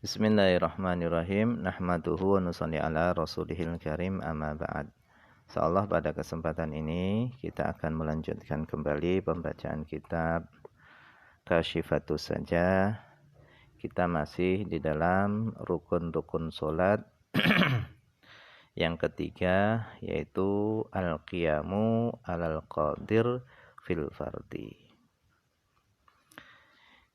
Bismillahirrahmanirrahim. Nahmaduhu wa nusalli ala rasulihil karim amma ba'd. Insyaallah pada kesempatan ini kita akan melanjutkan kembali pembacaan kitab Kasyifatus Sajah. Kita masih di dalam rukun-rukun solat yang ketiga, yaitu al-qiyamu alal qadir fil fardi.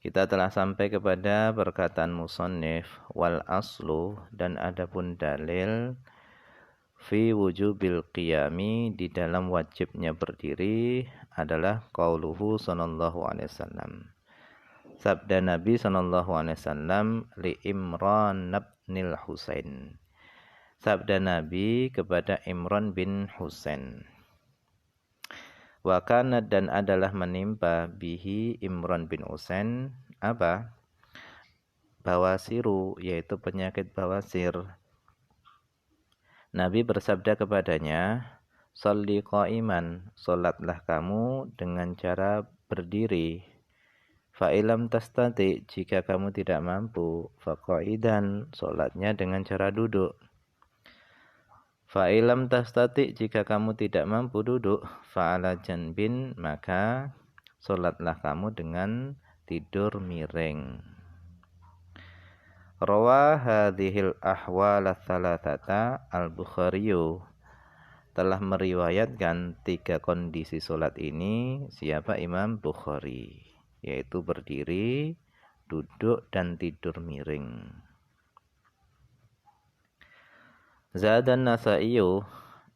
Kita telah sampai kepada perkataan musannif wal aslu, dan adapun dalil fi wujubil qiyami, di dalam wajibnya berdiri adalah qauluhu sallallahu alaihi wasallam. Sabda Nabi sallallahu alaihi wasallam li Imran bin Husain. Sabda Nabi kepada Imran bin Husain. Wa kana, dan adalah menimpa bihi Imran bin Husain apa? Bawasiru, yaitu penyakit bawasir. Nabi bersabda kepadanya, sholli qa'iman, salatlah kamu dengan cara berdiri. Fa ilam tastati, jika kamu tidak mampu, fa qa'idan, salatnya dengan cara duduk. Fa'ilam tastati, jika kamu tidak mampu duduk, fa'ala janbin, maka solatlah kamu dengan tidur miring. Rawa hadhil ahwal thalathata al-Bukhariyu, telah meriwayatkan tiga kondisi solat ini siapa? Imam Bukhari, yaitu berdiri, duduk, dan tidur miring. Zadan Nasaiyu,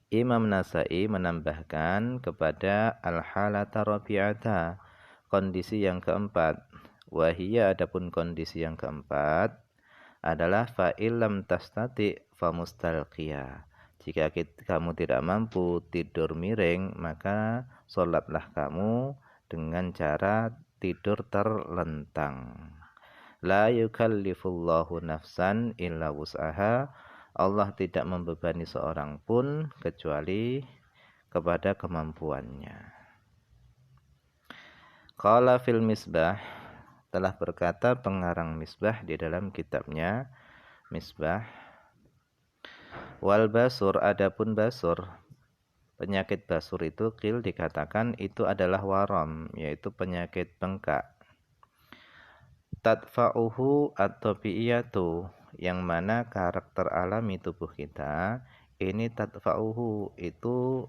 Imam Nasai menambahkan kepada al-halata rabi'ata, kondisi yang keempat. Wahiyya, adapun kondisi yang keempat adalah fa'ilam tastati famustalqiyah. Jika kamu tidak mampu tidur miring, maka solatlah kamu dengan cara tidur terlentang. La yukallifullahu nafsan illa wus'aha, Allah tidak membebani seorang pun kecuali kepada kemampuannya. Qala fil Misbah, telah berkata pengarang Misbah di dalam kitabnya Misbah. Wal basur, adapun basur, penyakit basur itu qil dikatakan itu adalah waram, yaitu penyakit bengkak. Tadfa'uhu at-tabi'iyatu, yang mana karakter alami tubuh kita ini tadfa'uhu, itu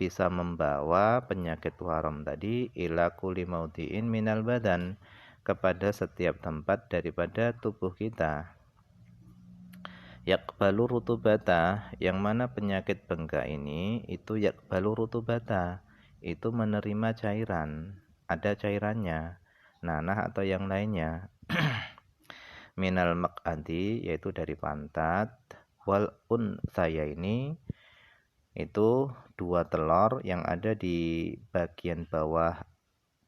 bisa membawa penyakit waram tadi ila kulli maudhi'in minal badan, kepada setiap tempat daripada tubuh kita. Yaqbalu rutubata, yang mana penyakit bengkak ini itu yaqbalu rutubata, itu menerima cairan, ada cairannya, nanah atau yang lainnya. Minal maq'adi, yaitu dari pantat, wal unsaya, ini itu dua telur yang ada di bagian bawah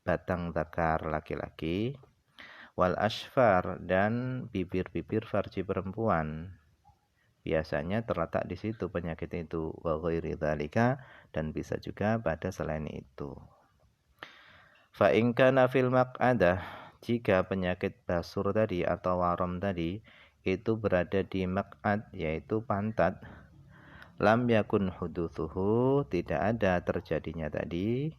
batang zakar laki-laki, wal asfar, dan bibir-bibir farji perempuan. Biasanya terletak di situ penyakit itu, wa ghairi dzalika, dan bisa juga pada selain itu. Fa in kana fil maq'adah, jika penyakit basur tadi atau waram tadi itu berada di maq'ad, yaitu pantat, lam yakun hudutsuhu, tidak ada terjadinya tadi,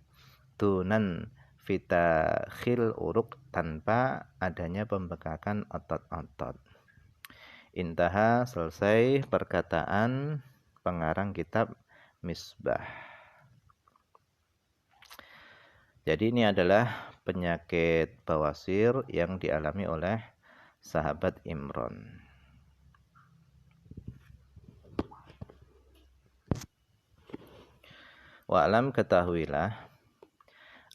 tunan fitakhil uruk, tanpa adanya pembekakan otot-otot. Intaha, selesai perkataan pengarang kitab Misbah. Jadi ini adalah penyakit bawasir yang dialami oleh sahabat Imran. Wa'lam, ketahuilah,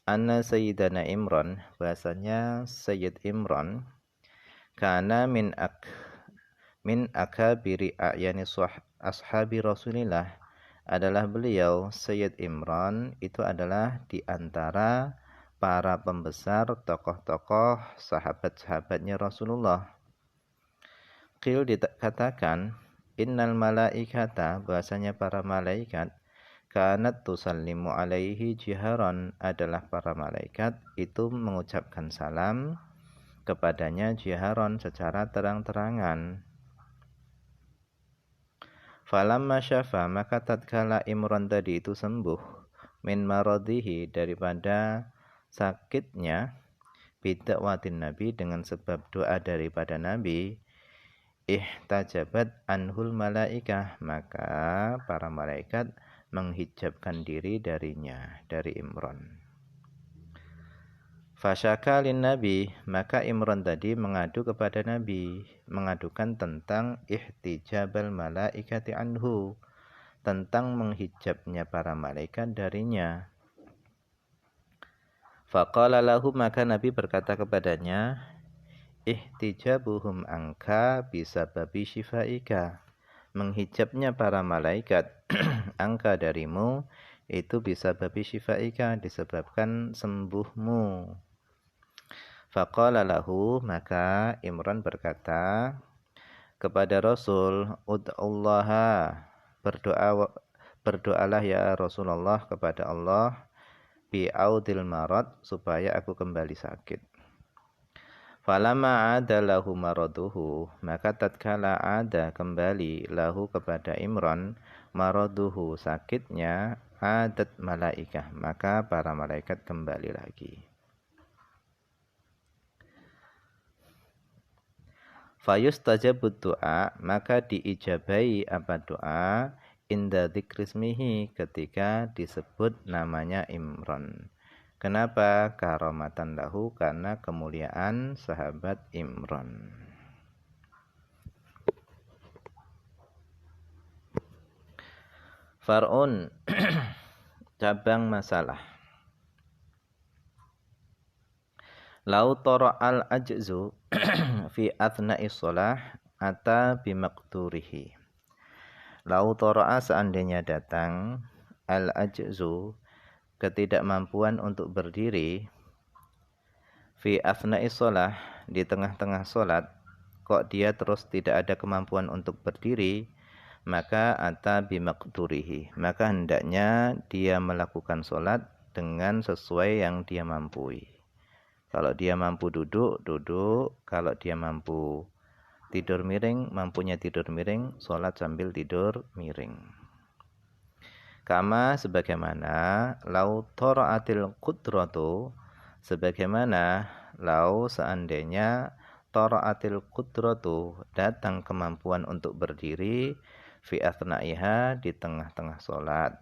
anna sayyidana Imran, bahasanya Sayyid Imran, kana min akabiri a'yani ashabi Rasulillah, adalah beliau Sayyid Imran itu adalah di antara para pembesar tokoh-tokoh sahabat-sahabatnya Rasulullah. Qil dikatakan, innal malaikata, bahasanya para malaikat, kanat tusallimu alaihi jiharan, adalah para malaikat itu mengucapkan salam kepadanya jiharon secara terang-terangan. Falamma syafa, maka tatkala Imran tadi itu sembuh min maradihi, daripada sakitnya, bidakwatin Nabi, dengan sebab doa daripada Nabi, ihtajabat anhul malaikah, maka para malaikat menghijabkan diri darinya, dari Imran. Fasyaka lin Nabi, maka Imran tadi mengadu kepada Nabi, mengadukan tentang ihtijabal malaikati anhu, tentang menghijabnya para malaikat darinya. Faqala lahu, maka Nabi berkata kepadanya, ihtijabuhum angka bisababi syifaika, menghijabnya para malaikat angka darimu itu bisa babi syifaika, disebabkan sembuhmu. Faqala lahu, maka Imran berkata kepada Rasul, ud'ullaha, berdoalah ya Rasulullah kepada Allah, bi'audil marad, supaya aku kembali sakit. Falamma ada lahu maraduhu, maka tatkala ada kembali lahu kepada Imran maraduhu, sakitnya, adat malaikah, maka para malaikat kembali lagi. Fayustajabud doa, maka diijabai apa doa, inda dzikrismihi, ketika disebut namanya Imran. Kenapa? Karomatan lahu, karena kemuliaan sahabat Imran. Far'un, cabang masalah. Lau al ajzu fi athna'is shalah ata bimaqdurihi. Lau tara'a, seandainya datang, al ajzu, ketidakmampuan untuk berdiri, fi athna'is shalah, di tengah-tengah salat, kok dia terus tidak ada kemampuan untuk berdiri, maka ata bimaqdurihi, maka hendaknya dia melakukan salat dengan sesuai yang dia mampu. Kalau dia mampu duduk, duduk. Kalau dia mampu tidur miring, mampunya tidur miring, sholat sambil tidur miring. Kama, sebagaimana, lau tora'atil qudratu, sebagaimana lau seandainya tora'atil qudratu, datang kemampuan untuk berdiri, fi athnaiha, di tengah-tengah sholat.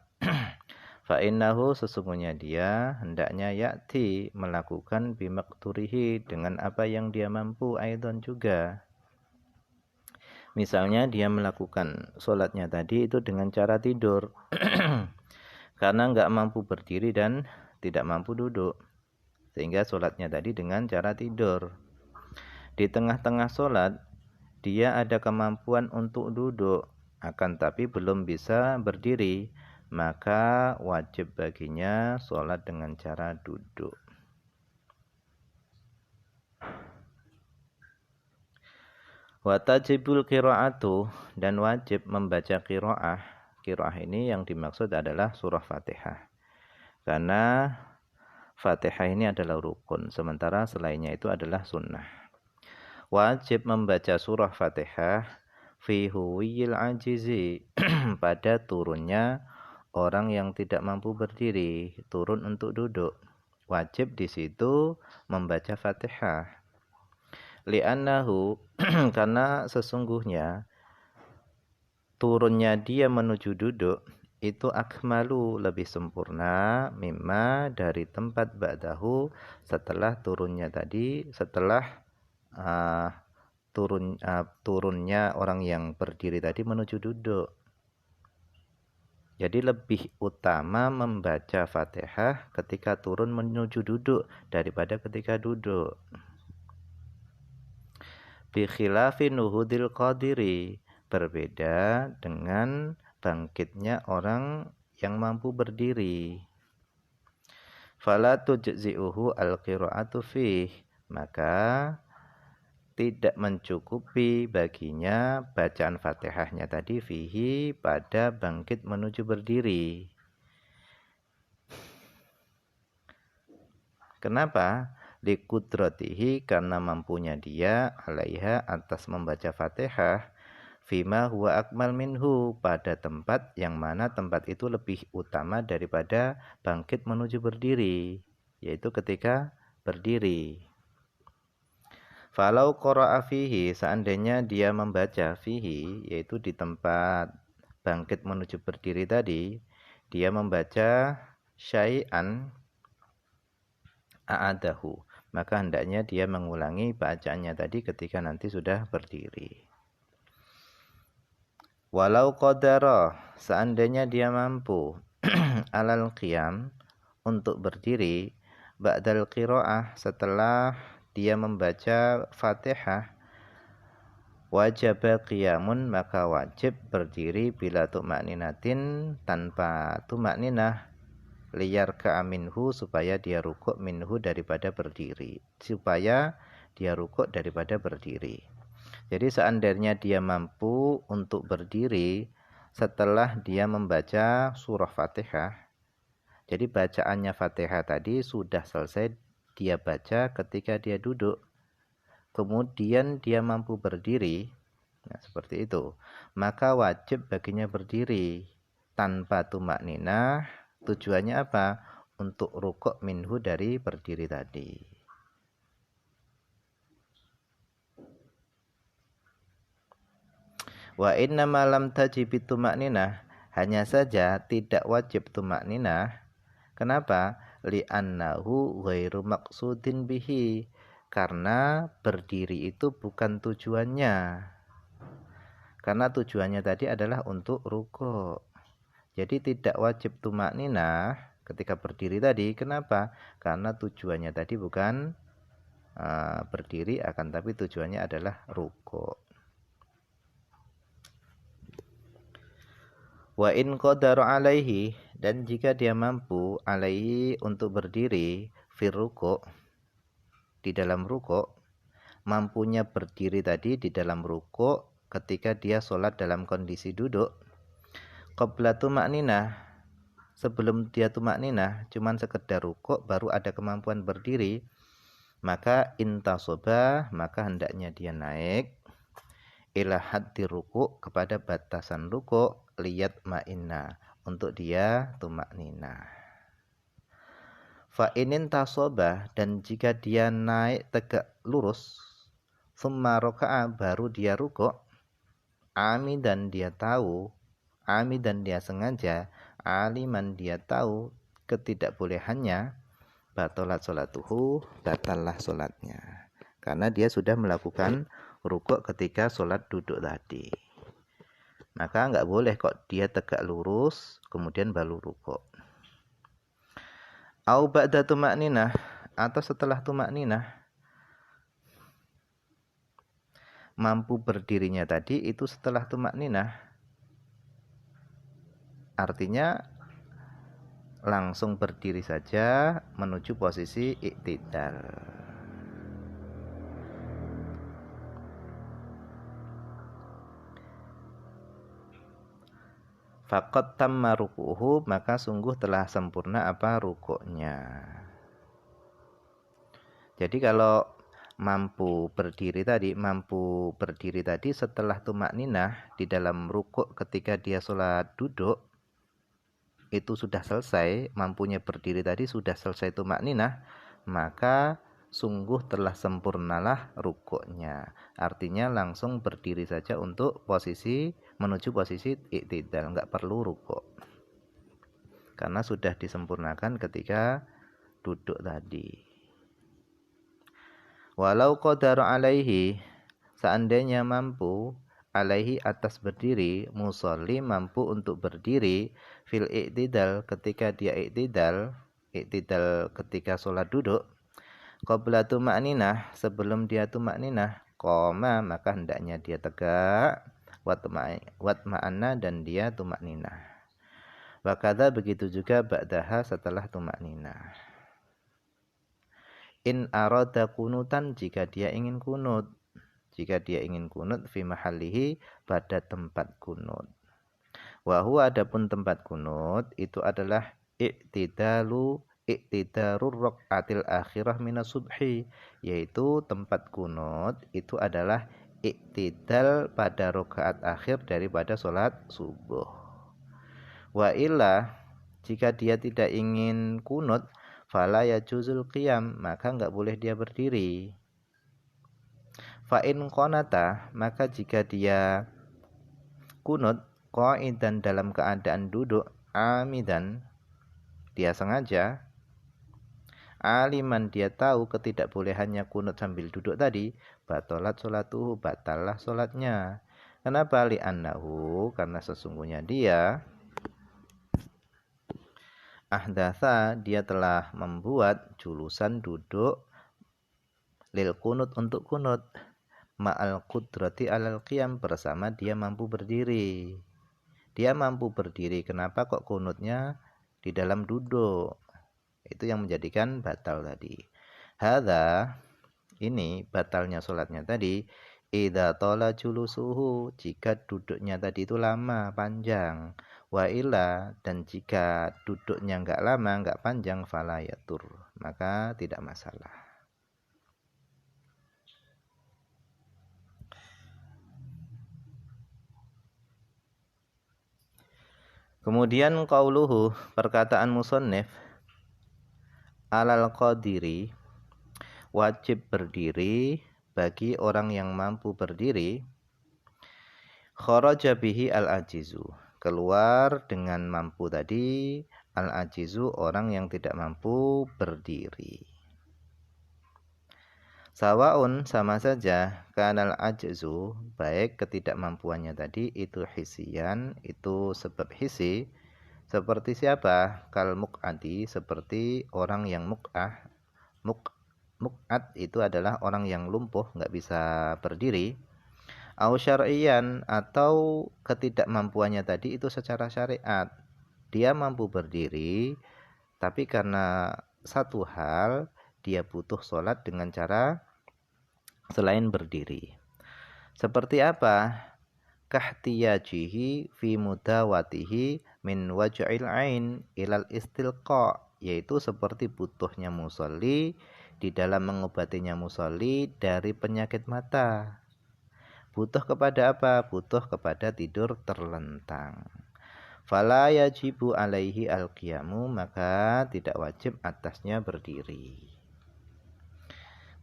Fa'innahu, sesungguhnya dia hendaknya ya'ti, melakukan bimaqdurihi, dengan apa yang dia mampu, aidan juga. Misalnya dia melakukan sholatnya tadi itu dengan cara tidur karena nggak mampu berdiri dan tidak mampu duduk, sehingga sholatnya tadi dengan cara tidur. Di tengah-tengah sholat dia ada kemampuan untuk duduk, akan tapi belum bisa berdiri, maka wajib baginya sholat dengan cara duduk. Watajibul qira'atu, dan wajib membaca qira'ah. Qira'ah ini yang dimaksud adalah surah Fatihah, karena Fatihah ini adalah rukun, sementara selainnya itu adalah sunnah. Wajib membaca surah Fatihah fi huwiyil ajizi, pada turunnya orang yang tidak mampu berdiri, turun untuk duduk. Wajib di situ membaca Fatihah. Li'annahu, karena sesungguhnya turunnya dia menuju duduk itu akmalu, lebih sempurna, mimma, dari tempat ba'dahu, setelah turunnya tadi, setelah turunnya orang yang berdiri tadi menuju duduk. Jadi lebih utama membaca Fatihah ketika turun menuju duduk daripada ketika duduk. Bi khilafi nuhudil qadiri, berbeda dengan bangkitnya orang yang mampu berdiri. Fala tujzi'uhu al-qira'atu fih, maka tidak mencukupi baginya bacaan Fatihahnya tadi fihi, pada bangkit menuju berdiri. Kenapa? Liqudratihi karena mampunya dia alaiha atas membaca Fatihah fima huwa akmal minhu pada tempat yang mana tempat itu lebih utama daripada bangkit menuju berdiri, yaitu ketika berdiri. Falau qara'a fihi seandainya dia membaca fihi yaitu di tempat bangkit menuju berdiri tadi, dia membaca syai'an a'adahu, maka hendaknya dia mengulangi bacaannya tadi ketika nanti sudah berdiri. Walau qadara seandainya dia mampu alal qiyam untuk berdiri ba'dal qiraah setelah dia membaca Fatihah wajib qiyamun maka wajib berdiri bila tumakninatin tanpa tumakninah liyar ka'aminhu supaya dia rukuk minhu daripada berdiri, supaya dia rukuk daripada berdiri. Jadi seandainya dia mampu untuk berdiri setelah dia membaca surah Fatihah, jadi bacaannya Fatihah tadi sudah selesai dia baca ketika dia duduk, kemudian dia mampu berdiri, nah seperti itu, maka wajib baginya berdiri tanpa tumakninah. Tujuannya apa? Untuk rukuk minhu dari berdiri tadi. Wa inna malam tajibit tumakninah, hanya saja tidak wajib tumakninah. Kenapa? Li'annahu ghairu maqsudin bihi, karena berdiri itu bukan tujuannya. Karena tujuannya tadi adalah untuk rukuk. Jadi tidak wajib tumakninah ketika berdiri tadi. Kenapa? Karena tujuannya tadi bukan berdiri, akan tapi tujuannya adalah rukuk. Wa in qadara alaihi, dan jika dia mampu alaihi untuk berdiri fir rukuk, di dalam rukuk, mampunya berdiri tadi di dalam rukuk ketika dia sholat dalam kondisi duduk, qabla tumakninah, sebelum dia tumakninah cuman sekedar rukuk baru ada kemampuan berdiri, maka intasoba, maka hendaknya dia naik ila haddi rukuk, kepada batasan rukuk, liyat ma'inna, untuk dia tumakninah. Fa inin tasoba, dan jika dia naik tegak lurus, summa roka'a, baru dia rukuk, ami dan dia tahu, ami dan dia sengaja, aliman dia tahu ketidakbolehannya, batalat sholatuhu, batallah sholatnya, karena dia sudah melakukan rukuk ketika sholat duduk tadi. Maka enggak boleh kok dia tegak lurus kemudian baru rukuk. Au ba'da tumakninah, atau setelah tumakninah, mampu berdirinya tadi itu setelah tumakninah, artinya langsung berdiri saja menuju posisi iktidal. Faqad tamma ruku'uhu, maka sungguh telah sempurna apa rukuknya. Jadi kalau mampu berdiri tadi setelah tumakninah di dalam rukuk ketika dia sholat duduk, itu sudah selesai, mampunya berdiri tadi sudah selesai tumakninah, maka sungguh telah sempurnalah rukuknya. Artinya langsung berdiri saja untuk menuju posisi iktidal, enggak perlu rukuk. Karena sudah disempurnakan ketika duduk tadi. Walau qadara alaihi, seandainya mampu alaihi atas berdiri, musolli mampu untuk berdiri fil iktidal ketika dia iktidal ketika sholat duduk, qabla tumakninah, sebelum dia tumakninah, qoma, maka hendaknya dia tegak, watma'anna, dan dia tumakninah. Wakadha, begitu juga ba'daha, setelah tumakninah. In arada kunutan, jika dia ingin kunut, fi mahallihi, pada tempat kunut. Wa huwa, adapun tempat kunut itu adalah iktidalu i'tidarur raq'atil akhirah minas subhi, yaitu tempat kunut itu adalah iktidal pada rakaat akhir daripada sholat subuh. Wa illa, jika dia tidak ingin kunut, fala yajuzul qiyam, maka enggak boleh dia berdiri. Fa in qanata, maka jika dia kunut qa'idan dalam keadaan duduk, amidan, dia sengaja, aliman, dia tahu ketidakbolehannya kunut sambil duduk tadi, batalat sholatuhu, batallah sholatnya. Kenapa? Li'annahu, karena sesungguhnya dia ahdatha, dia telah membuat julusan duduk lil kunut, untuk kunut, ma'al qudrati alal qiyam, bersama dia mampu berdiri. Dia mampu berdiri, kenapa kok kunutnya di dalam duduk? Itu yang menjadikan batal tadi. Hadza, ini batalnya sholatnya tadi, idza tala julusuhu, jika duduknya tadi itu lama, panjang. Wa illa, dan jika duduknya enggak lama, enggak panjang, fala yatur, maka tidak masalah. Kemudian qauluhu, perkataan musannif, alal qadiri, wajib berdiri bagi orang yang mampu berdiri, kharaja bihi al-ajizu, keluar dengan mampu tadi, al-ajizu, orang yang tidak mampu berdiri. Sawaun, sama saja, kanal ajzu, baik ketidakmampuannya tadi itu hisian, itu sebab hisi, seperti siapa? Kal muk'ati, seperti orang yang muk'ah. Muk'at itu adalah orang yang lumpuh, nggak bisa berdiri. Au syar'iyan, atau ketidakmampuannya tadi itu secara syariat, dia mampu berdiri, tapi karena satu hal, dia butuh sholat dengan cara selain berdiri. Seperti apa? Kahtiyajihi fi mudawatihi min waj'il ain ilal istilqa, yaitu seperti butuhnya musolli di dalam mengobatinya musolli dari penyakit mata. Butuh kepada apa? Butuh kepada tidur terlentang. Fala yajibu alaihi al-qiyamu, maka tidak wajib atasnya berdiri.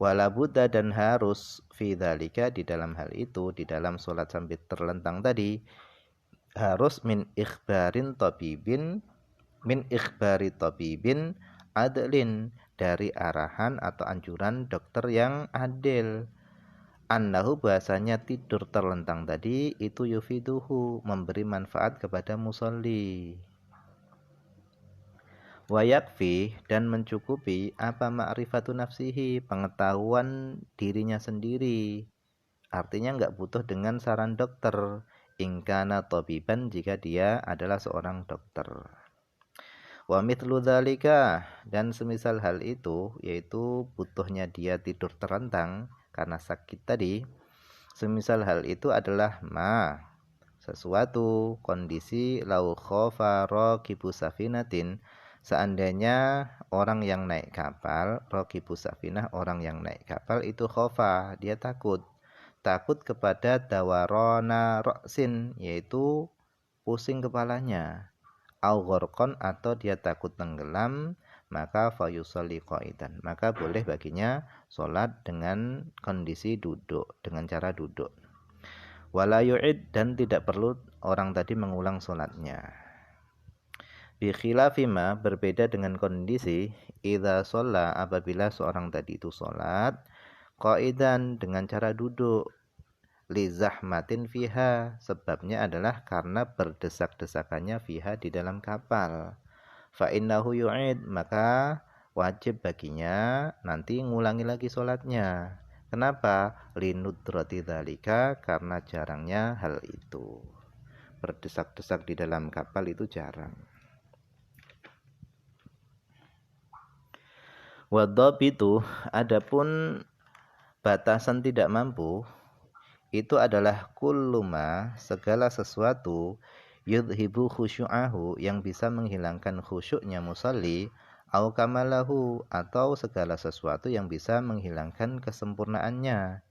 Wala budda, dan harus, fi dzalika, di dalam hal itu, di dalam sholat sambil terlentang tadi, harus min ikhbari tabibin adlin, dari arahan atau anjuran dokter yang adil, annahu, bahasanya tidur terlentang tadi itu yufiduhu, memberi manfaat kepada musolli. Wa yakfi, dan mencukupi apa ma'rifatu nafsihi, pengetahuan dirinya sendiri. Artinya enggak butuh dengan saran dokter, ingkana tabiban, jika dia adalah seorang dokter. Wa mithlu dzalika, dan semisal hal itu, yaitu butuhnya dia tidur terlentang karena sakit tadi, semisal hal itu adalah sesuatu kondisi lau khofa raqibu safinatin, seandainya orang yang naik kapal, raqibu safinah, orang yang naik kapal itu khofa, dia takut kepada dawarona ra'sin, yaitu pusing kepalanya, au gharqan, atau dia takut tenggelam, maka fayusalli qa'idan, maka boleh baginya sholat dengan kondisi duduk, dengan cara duduk. Wala yu'id, dan tidak perlu orang tadi mengulang sholatnya. Bi khilafima, berbeda dengan kondisi idza shalla, apabila seorang tadi itu sholat qa'idan, dengan cara duduk, li zahmatin fiha, sebabnya adalah karena berdesak-desakannya fiha, di dalam kapal. Fa innahu yu'id, maka wajib baginya nanti ngulangi lagi sholatnya. Kenapa? Linudrati dzalika, karena jarangnya hal itu. Berdesak-desak di dalam kapal itu jarang. Wadhabitu, adapun batasan tidak mampu, itu adalah kulluma, segala sesuatu, yudhibu khusyu'ahu, yang bisa menghilangkan khusyuknya musalli, au kamalahu, atau segala sesuatu yang bisa menghilangkan kesempurnaannya.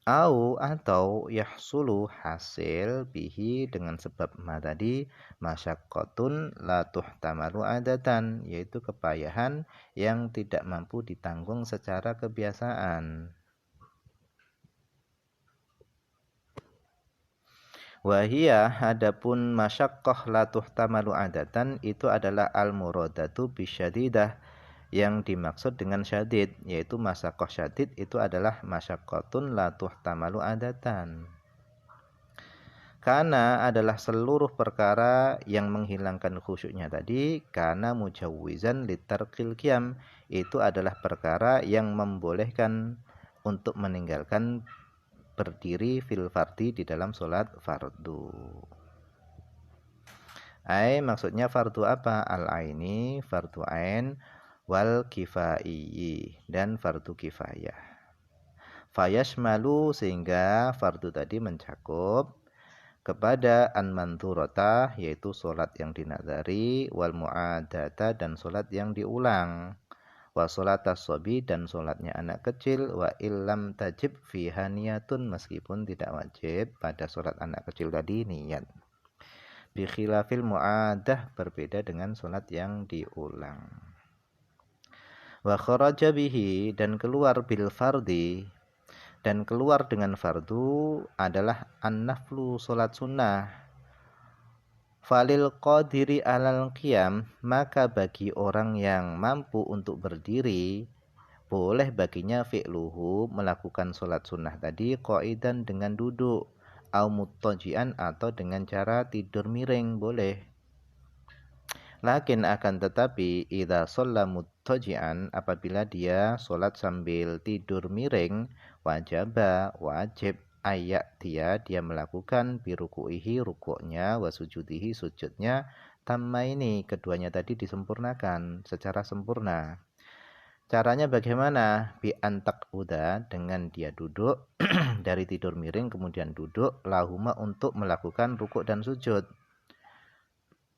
Au, atau yahsulu, hasil, bihi, dengan sebab ma tadi, masyaqqatun la tuhtamalu adatan, yaitu kepayahan yang tidak mampu ditanggung secara kebiasaan. Wahia, adapun masyaqqah la tuhtamalu adatan, itu adalah al-muradatu bisyadidah, yang dimaksud dengan syadid, yaitu masyaqqah syadid itu adalah masyaqqatun la tuhtamalu adatan. Karena adalah seluruh perkara yang menghilangkan khusyuknya tadi, karena mujawwizan litarqil qiyam, itu adalah perkara yang membolehkan untuk meninggalkan berdiri fil fardi di dalam sholat fardu. Maksudnya fardu apa? Al-aini, fardu ain, wal kifai, dan fardu kifayah. Fayashmalu, sehingga fardu tadi mencakup kepada an-mandhurata, yaitu solat yang dinazari, wal mu'adata, dan solat yang diulang, wa sholatas sobi, dan solatnya anak kecil, wa illam tajib fiha niyatun, meskipun tidak wajib pada solat anak kecil tadi niat. Bi khilafil mu'adah, berbeda dengan solat yang diulang. Wa kharaja bihi, dan keluar bil fardi, dan keluar dengan fardu adalah an-naflu, solat sunnah. Falil qadiri alal qiyam, maka bagi orang yang mampu untuk berdiri, boleh baginya fi'luhu, melakukan solat sunnah tadi, qa'idan, dengan duduk, au muttaji'an, atau dengan cara tidur miring, boleh. Lakin akan tetapi idza shalla muttaji'an, apabila dia solat sambil tidur miring, wajib ayat dia melakukan biruku'ihi, rukuknya, wa sujudihi, sujudnya, tammaini, keduanya tadi disempurnakan secara sempurna. Caranya bagaimana? Bi antak uda, dengan dia duduk dari tidur miring kemudian duduk, lahuma, untuk melakukan rukuk dan sujud.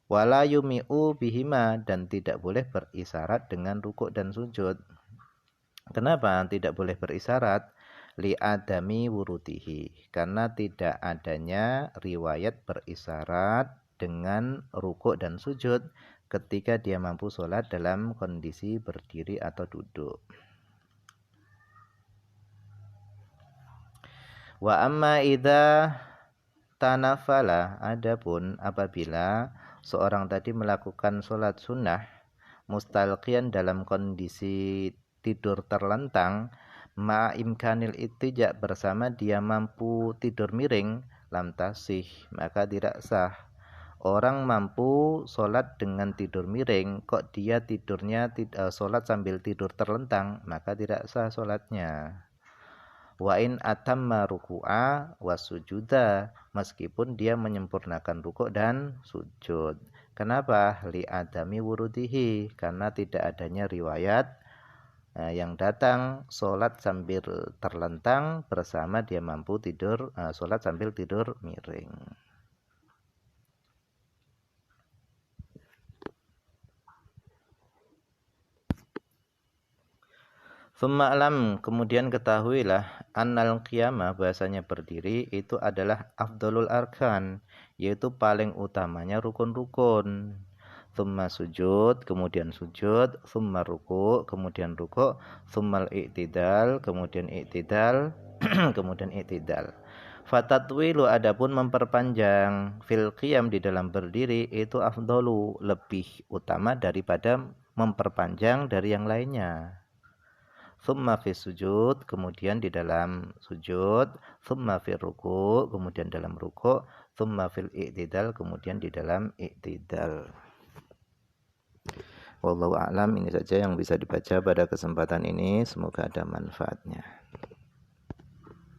Wala yumi'u bihima, dan tidak boleh berisyarat dengan rukuk dan sujud. Kenapa tidak boleh berisyarat? Li adami wurutihi, karena tidak adanya riwayat berisyarat dengan rukuk dan sujud ketika dia mampu sholat dalam kondisi berdiri atau duduk. Wa amma idza tanafala, adapun apabila seorang tadi melakukan sholat sunnah mustalqiyan, dalam kondisi tidur terlentang, ma'imkanil ittija, bersama dia mampu tidur miring, lam tasih, maka tidak sah. Orang mampu sholat dengan tidur miring, kok dia tidurnya sholat sambil tidur terlentang, maka tidak sah sholatnya. Wa in atamma ruku'a wa sujuda, meskipun dia menyempurnakan rukuk dan sujud. Kenapa? Li adami wurudihi, karena tidak adanya riwayat yang datang sholat sambil terlentang bersama dia mampu tidur, sholat sambil tidur miring. Tsumma kemudian ketahuilah, annal qiyamah, bahasanya berdiri itu adalah afdalul arkan, yaitu paling utamanya rukun-rukun. Tsumma sujud, kemudian sujud, tsumma ruku', kemudian ruku', tsummal i'tidal, kemudian i'tidal, kemudian i'tidal. Fatatwilu, adapun memperpanjang fil qiyam, di dalam berdiri, itu afdalu, lebih utama daripada memperpanjang dari yang lainnya. Tsumma fi sujud, kemudian di dalam sujud, tsumma fi ruku', kemudian dalam ruku', tsumma fil i'tidal, kemudian di dalam i'tidal. Wallahu a'lam, ini saja yang bisa dibaca pada kesempatan ini, semoga ada manfaatnya.